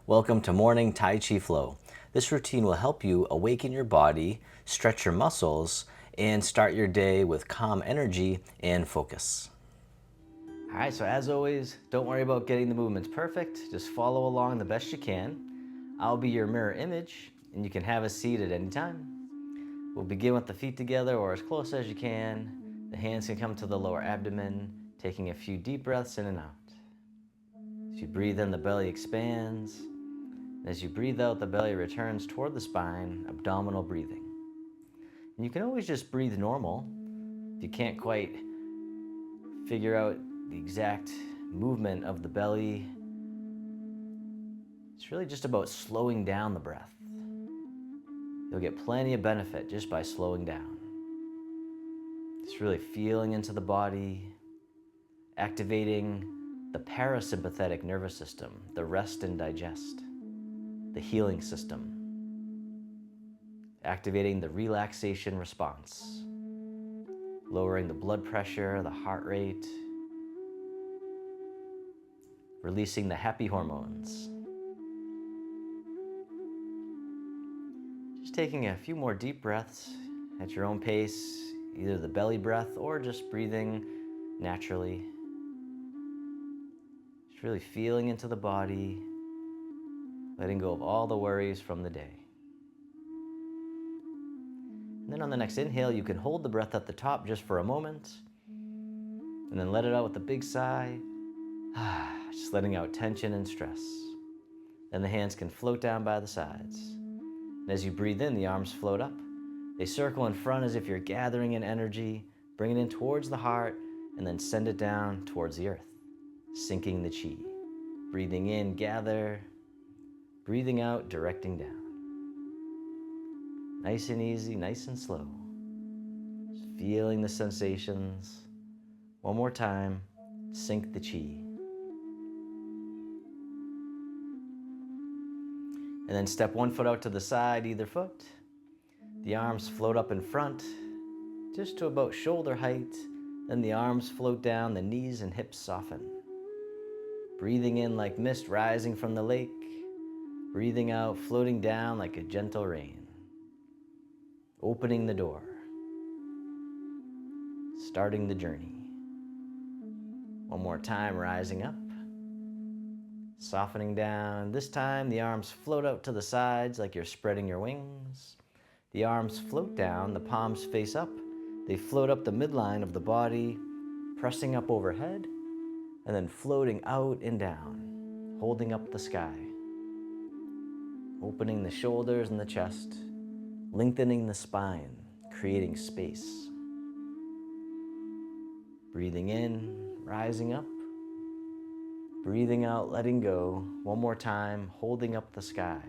Welcome to Morning Tai Chi Flow. This routine will help you awaken your body, stretch your muscles, and start your day with calm energy and focus. All right, so as always, don't worry about getting the movements perfect. Just follow along the best you can. I'll be your mirror image, and you can have a seat at any time. We'll begin with the feet together or as close as you can. The hands can come to the lower abdomen, taking a few deep breaths in and out. As you breathe in, the belly expands. As you breathe out, the belly returns toward the spine, abdominal breathing. And you can always just breathe normal. If you can't quite figure out the exact movement of the belly, it's really just about slowing down the breath. You'll get plenty of benefit just by slowing down. Just really feeling into the body, activating the parasympathetic nervous system, the rest and digest, the healing system, activating the relaxation response, lowering the blood pressure, the heart rate, releasing the happy hormones. Just taking a few more deep breaths at your own pace, either the belly breath or just breathing naturally. Just really feeling into the body, letting go of all the worries from the day. And then on the next inhale, you can hold the breath at the top just for a moment, and then let it out with a big sigh, just letting out tension and stress. Then the hands can float down by the sides. And as you breathe in, the arms float up. They circle in front as if you're gathering in energy, bring it in towards the heart, and then send it down towards the earth, sinking the chi. Breathing in, gather. Breathing out, directing down. Nice and easy, nice and slow. Just feeling the sensations. One more time, sink the chi. And then step one foot out to the side, either foot. The arms float up in front, just to about shoulder height. Then the arms float down, the knees and hips soften. Breathing in like mist rising from the lake. Breathing out, floating down like a gentle rain. Opening the door. Starting the journey. One more time, rising up. Softening down. This time, the arms float out to the sides like you're spreading your wings. The arms float down, the palms face up. They float up the midline of the body, pressing up overhead, and then floating out and down, holding up the sky. Opening the shoulders and the chest, lengthening the spine, creating space. Breathing in, rising up. Breathing out, letting go. One more time, holding up the sky.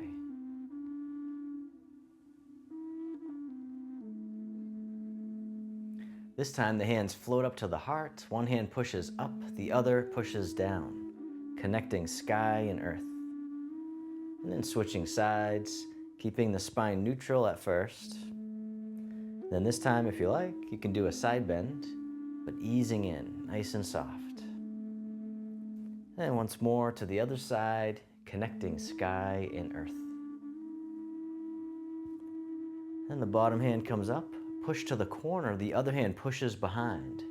This time the hands float up to the heart. One hand pushes up, the other pushes down, connecting sky and earth. And then switching sides, keeping the spine neutral at first. Then this time, if you like, you can do a side bend, but easing in, nice and soft. And once more to the other side, connecting sky and earth. Then the bottom hand comes up, push to the corner, the other hand pushes behind.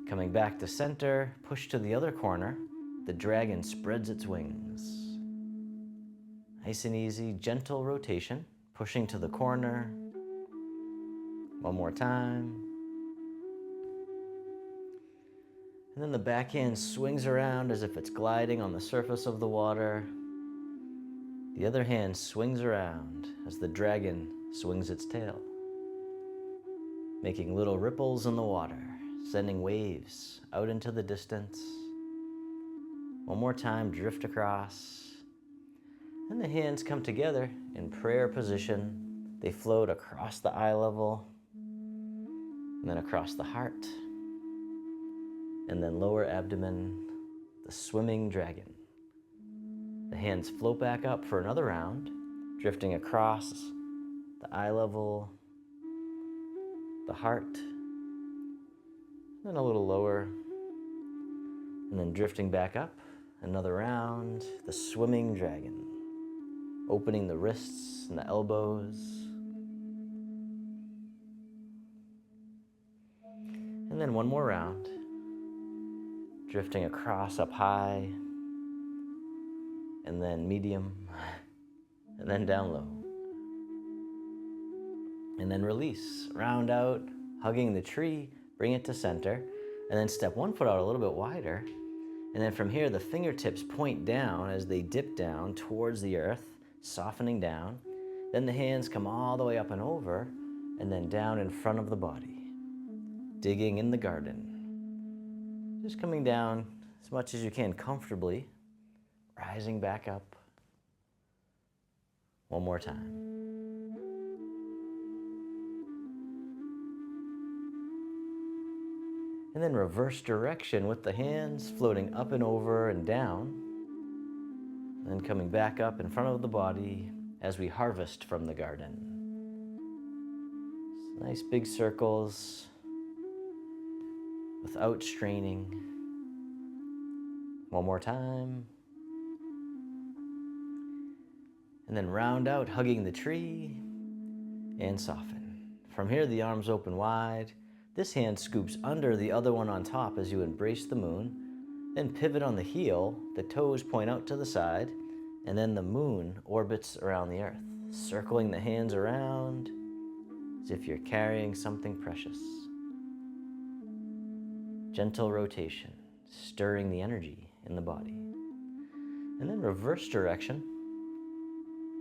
Coming back to center, push to the other corner, the dragon spreads its wings. Nice and easy, gentle rotation, pushing to the corner. One more time. And then the backhand swings around as if it's gliding on the surface of the water. The other hand swings around as the dragon swings its tail, making little ripples in the water, sending waves out into the distance. One more time, drift across. And the hands come together in prayer position. They float across the eye level, and then across the heart, and then lower abdomen, the swimming dragon. The hands float back up for another round, drifting across the eye level, the heart, then a little lower, and then drifting back up Another round, the swimming dragon. Opening the wrists and the elbows. And then one more round. Drifting across up high, and then medium, and then down low. And then release, round out, hugging the tree, bring it to center, and then step one foot out a little bit wider. And then from here, the fingertips point down as they dip down towards the earth, softening down. Then the hands come all the way up and over, and then down in front of the body, digging in the garden. Just coming down as much as you can comfortably, rising back up. One more time. And then reverse direction with the hands floating up and over and down. And then coming back up in front of the body as we harvest from the garden. Nice big circles without straining. One more time. And then round out, hugging the tree, and soften. From here, the arms open wide. This hand scoops under the other one on top as you embrace the moon. Then pivot on the heel, the toes point out to the side, and then the moon orbits around the earth, circling the hands around as if you're carrying something precious. Gentle rotation, stirring the energy in the body. And then reverse direction.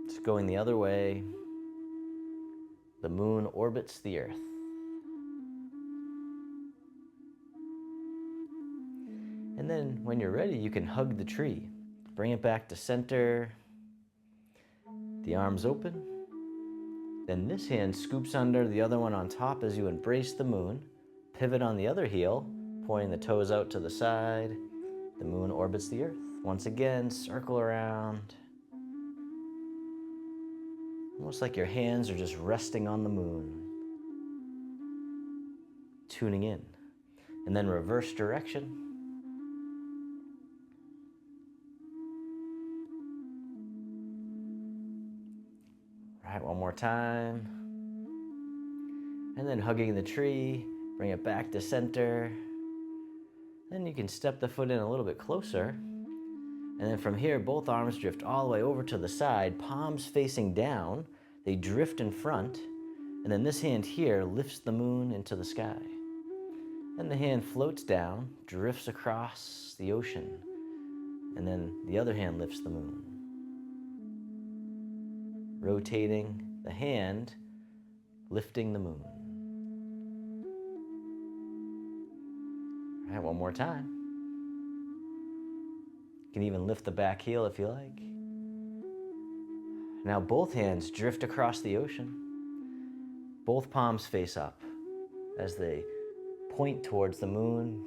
It's going the other way. The moon orbits the earth. And then when you're ready, you can hug the tree. Bring it back to center. The arms open. Then this hand scoops under the other one on top as you embrace the moon. Pivot on the other heel, pointing the toes out to the side. The moon orbits the earth. Once again, circle around. Almost like your hands are just resting on the moon. Tuning in. And then reverse direction. All right, one more time. And then hugging the tree, bring it back to center. Then you can step the foot in a little bit closer. And then from here, both arms drift all the way over to the side, palms facing down. They drift in front. And then this hand here lifts the moon into the sky. And the hand floats down, drifts across the ocean. And then the other hand lifts the moon. Rotating the hand, lifting the moon. All right, one more time. You can even lift the back heel if you like. Now both hands drift across the ocean. Both palms face up as they point towards the moon.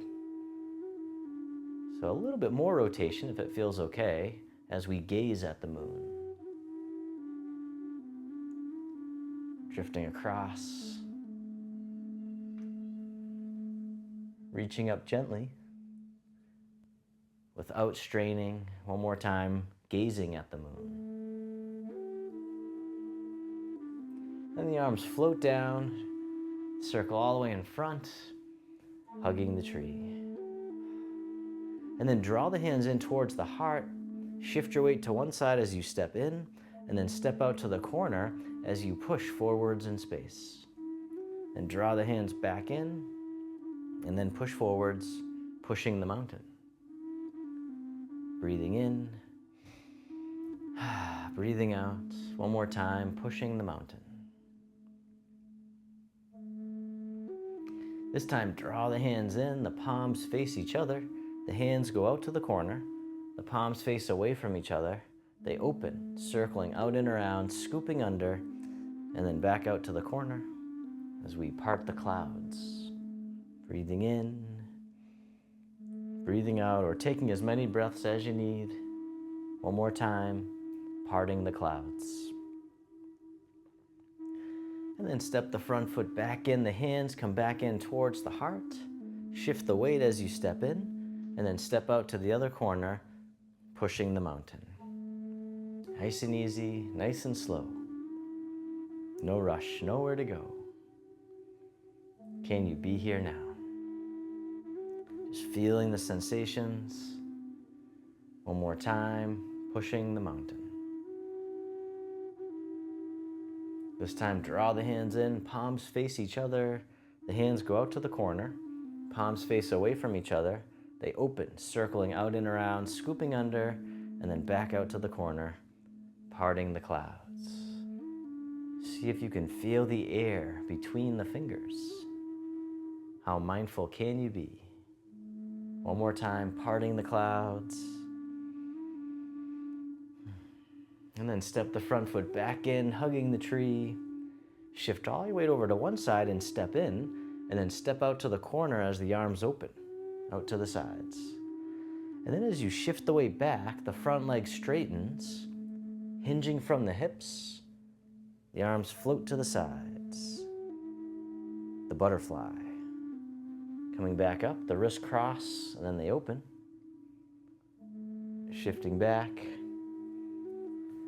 So a little bit more rotation if it feels okay as we gaze at the moon. Drifting across. Reaching up gently. Without straining, one more time, gazing at the moon. Then the arms float down, circle all the way in front, hugging the tree. And then draw the hands in towards the heart, shift your weight to one side as you step in, and then step out to the corner as you push forwards in space. And draw the hands back in, and then push forwards, pushing the mountain. Breathing in, breathing out. One more time, pushing the mountain. This time, draw the hands in, the palms face each other. The hands go out to the corner. The palms face away from each other. They open, circling out and around, scooping under, and then back out to the corner as we part the clouds. Breathing in, breathing out, or taking as many breaths as you need. One more time, parting the clouds. And then step the front foot back in. The hands come back in towards the heart. Shift the weight as you step in, and then step out to the other corner, pushing the mountain. Nice and easy, nice and slow. No rush, nowhere to go. Can you be here now? Just feeling the sensations. One more time, pushing the mountain. This time, draw the hands in, palms face each other. The hands go out to the corner, palms face away from each other. They open, circling out and around, scooping under, and then back out to the corner, parting the clouds. See if you can feel the air between the fingers. How mindful can you be? One more time, parting the clouds. And then step the front foot back in, hugging the tree. Shift all your weight over to one side and step in, and then step out to the corner as the arms open, out to the sides. And then as you shift the weight back, the front leg straightens, hinging from the hips. The arms float to the sides. The butterfly. Coming back up, the wrists cross, and then they open. Shifting back.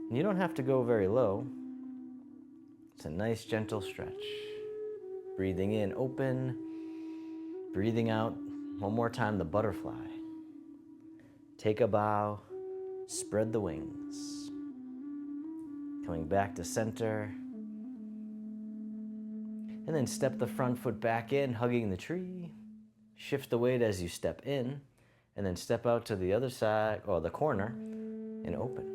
You don't have to go very low. It's a nice gentle stretch. Breathing in, open. Breathing out, one more time, the butterfly. Take a bow, spread the wings. Coming back to center. And then step the front foot back in, hugging the tree. Shift the weight as you step in, and then step out to the other side, or the corner, and open.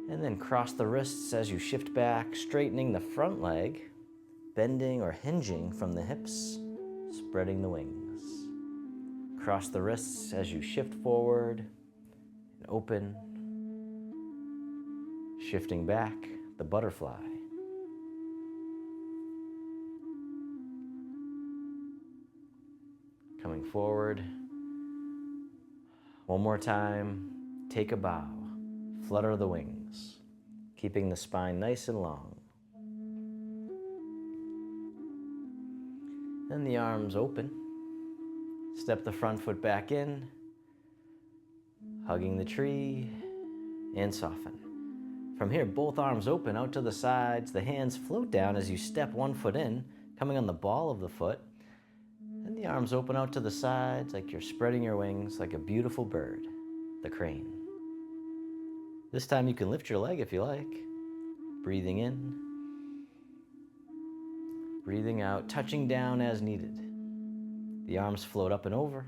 And then cross the wrists as you shift back, straightening the front leg, bending or hinging from the hips, spreading the wings. Cross the wrists as you shift forward and open. Shifting back, the butterfly. Coming forward. One more time, take a bow. Flutter the wings, keeping the spine nice and long. Then the arms open. Step the front foot back in, hugging the tree, and soften. From here, both arms open out to the sides. The hands float down as you step one foot in, coming on the ball of the foot. And the arms open out to the sides like you're spreading your wings like a beautiful bird, the crane. This time you can lift your leg if you like. Breathing in. Breathing out, touching down as needed. The arms float up and over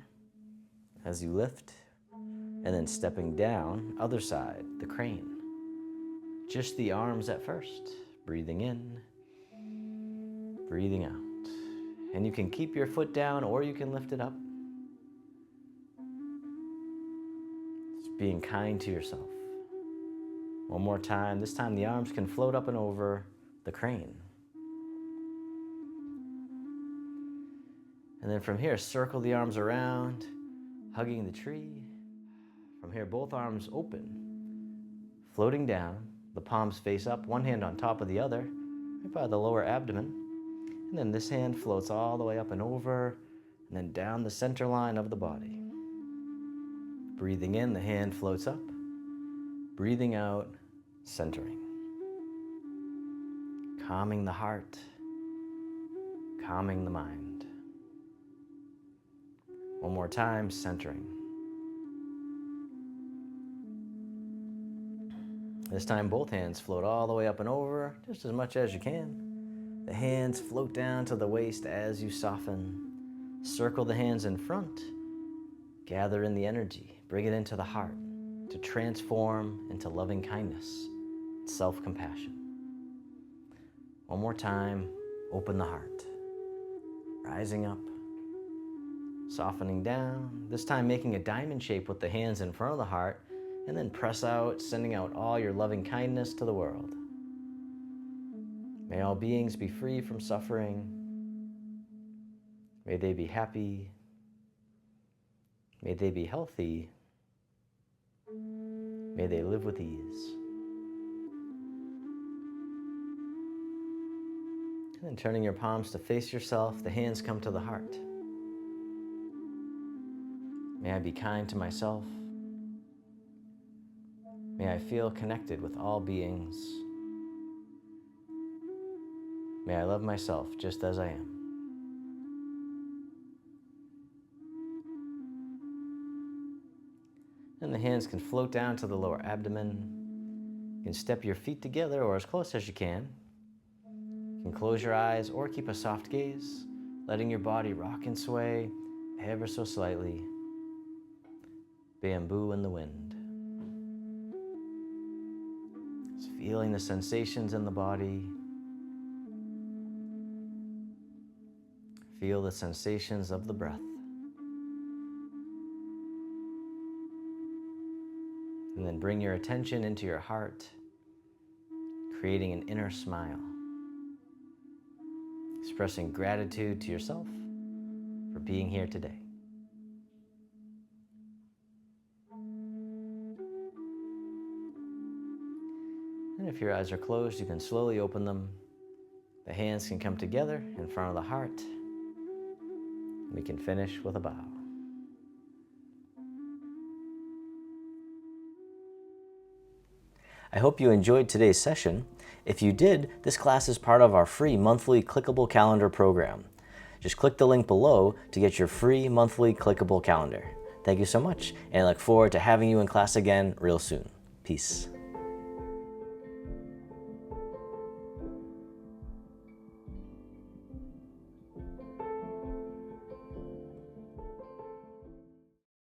as you lift. And then stepping down, other side, the crane. Just the arms at first. Breathing in. Breathing out. And you can keep your foot down or you can lift it up. Just being kind to yourself. One more time. This time the arms can float up and over the crane. And then from here, circle the arms around, hugging the tree. From here, both arms open, floating down, the palms face up, one hand on top of the other, right by the lower abdomen. And then this hand floats all the way up and over, and then down the center line of the body. Breathing in, the hand floats up. Breathing out, centering. Calming the heart, calming the mind. One more time, centering. This time both hands float all the way up and over, just as much as you can. The hands float down to the waist as you soften. Circle the hands in front. Gather in the energy, bring it into the heart to transform into loving kindness and self-compassion. One more time, open the heart. Rising up, softening down, this time making a diamond shape with the hands in front of the heart, and then press out, sending out all your loving kindness to the world. May all beings be free from suffering. May they be happy. May they be healthy. May they live with ease. And then turning your palms to face yourself, the hands come to the heart. May I be kind to myself. May I feel connected with all beings. May I love myself just as I am. And the hands can float down to the lower abdomen. You can step your feet together or as close as you can. You can close your eyes or keep a soft gaze, letting your body rock and sway ever so slightly. Bamboo in the wind. Just feeling the sensations in the body. Feel the sensations of the breath. And then bring your attention into your heart, creating an inner smile. Expressing gratitude to yourself for being here today. And if your eyes are closed, you can slowly open them. The hands can come together in front of the heart. We can finish with a bow. I hope you enjoyed today's session. If you did, this class is part of our free monthly clickable calendar program. Just click the link below to get your free monthly clickable calendar. Thank you so much, and I look forward to having you in class again real soon. Peace.